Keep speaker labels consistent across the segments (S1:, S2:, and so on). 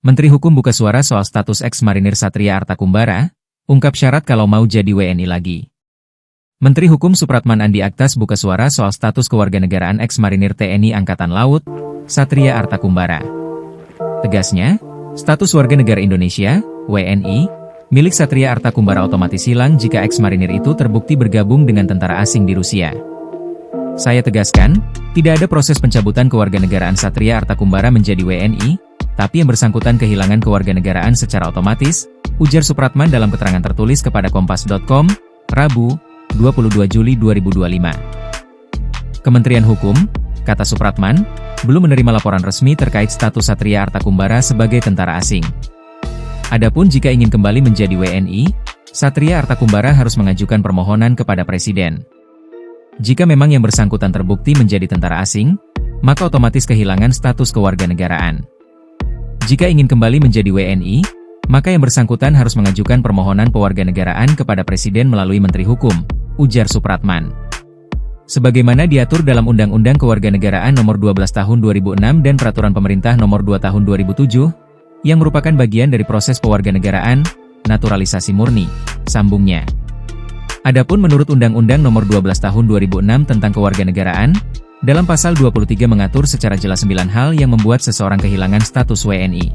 S1: Menteri Hukum buka suara soal status ex-marinir Satria Artakumbara, ungkap syarat kalau mau jadi WNI lagi. Menteri Hukum Supratman Andi Aktas buka suara soal status kewarganegaraan ex-marinir TNI Angkatan Laut, Satria Artakumbara. Tegasnya, status warga negara Indonesia, WNI, milik Satria Artakumbara otomatis hilang jika ex-marinir itu terbukti bergabung dengan tentara asing di Rusia. Saya tegaskan, tidak ada proses pencabutan kewarganegaraan Satria Artakumbara menjadi WNI, tapi yang bersangkutan kehilangan kewarganegaraan secara otomatis, ujar Supratman dalam keterangan tertulis kepada Kompas.com, Rabu, 22 Juli 2025. Kementerian Hukum, kata Supratman, belum menerima laporan resmi terkait status Satria Artakumbara sebagai tentara asing. Adapun jika ingin kembali menjadi WNI, Satria Artakumbara harus mengajukan permohonan kepada Presiden. Jika memang yang bersangkutan terbukti menjadi tentara asing, maka otomatis kehilangan status kewarganegaraan. Jika ingin kembali menjadi WNI, maka yang bersangkutan harus mengajukan permohonan pewarganegaraan kepada Presiden melalui Menteri Hukum, ujar Supratman. Sebagaimana diatur dalam Undang-Undang Kewarganegaraan Nomor 12 Tahun 2006 dan Peraturan Pemerintah Nomor 2 Tahun 2007, yang merupakan bagian dari proses pewarganegaraan, naturalisasi murni, sambungnya. Adapun menurut Undang-Undang Nomor 12 Tahun 2006 tentang kewarganegaraan, dalam pasal 23 mengatur secara jelas 9 hal yang membuat seseorang kehilangan status WNI.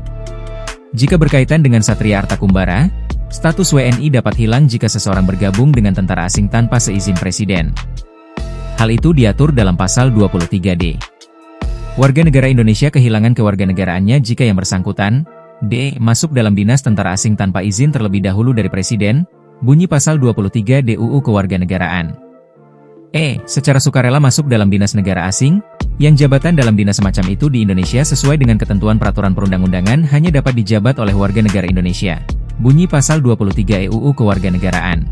S1: Jika berkaitan dengan Satria Artakumbara, status WNI dapat hilang jika seseorang bergabung dengan tentara asing tanpa seizin Presiden. Hal itu diatur dalam pasal 23D. Warga negara Indonesia kehilangan kewarganegaraannya jika yang bersangkutan, D. masuk dalam dinas tentara asing tanpa izin terlebih dahulu dari Presiden, bunyi pasal 23 DUU Kewarganegaraan. E. Secara sukarela masuk dalam dinas negara asing, yang jabatan dalam dinas semacam itu di Indonesia sesuai dengan ketentuan peraturan perundang-undangan hanya dapat dijabat oleh warga negara Indonesia. Bunyi pasal 23 EUU Kewarganegaraan.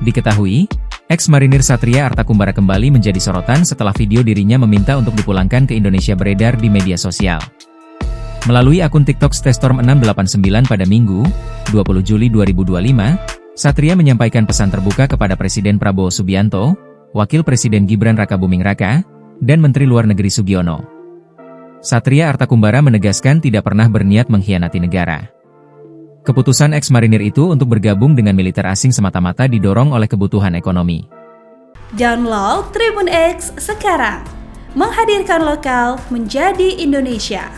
S1: Diketahui, ex-marinir Satria Artakumbara kembali menjadi sorotan setelah video dirinya meminta untuk dipulangkan ke Indonesia beredar di media sosial. Melalui akun TikTok Stestorm689 pada Minggu, 20 Juli 2025, Satria menyampaikan pesan terbuka kepada Presiden Prabowo Subianto, Wakil Presiden Gibran Rakabuming Raka, dan Menteri Luar Negeri Sugiono. Satria Artakumbara menegaskan tidak pernah berniat mengkhianati negara. Keputusan ex-marinir itu untuk bergabung dengan militer asing semata-mata didorong oleh kebutuhan ekonomi.
S2: Download Tribun X sekarang, menghadirkan lokal menjadi Indonesia.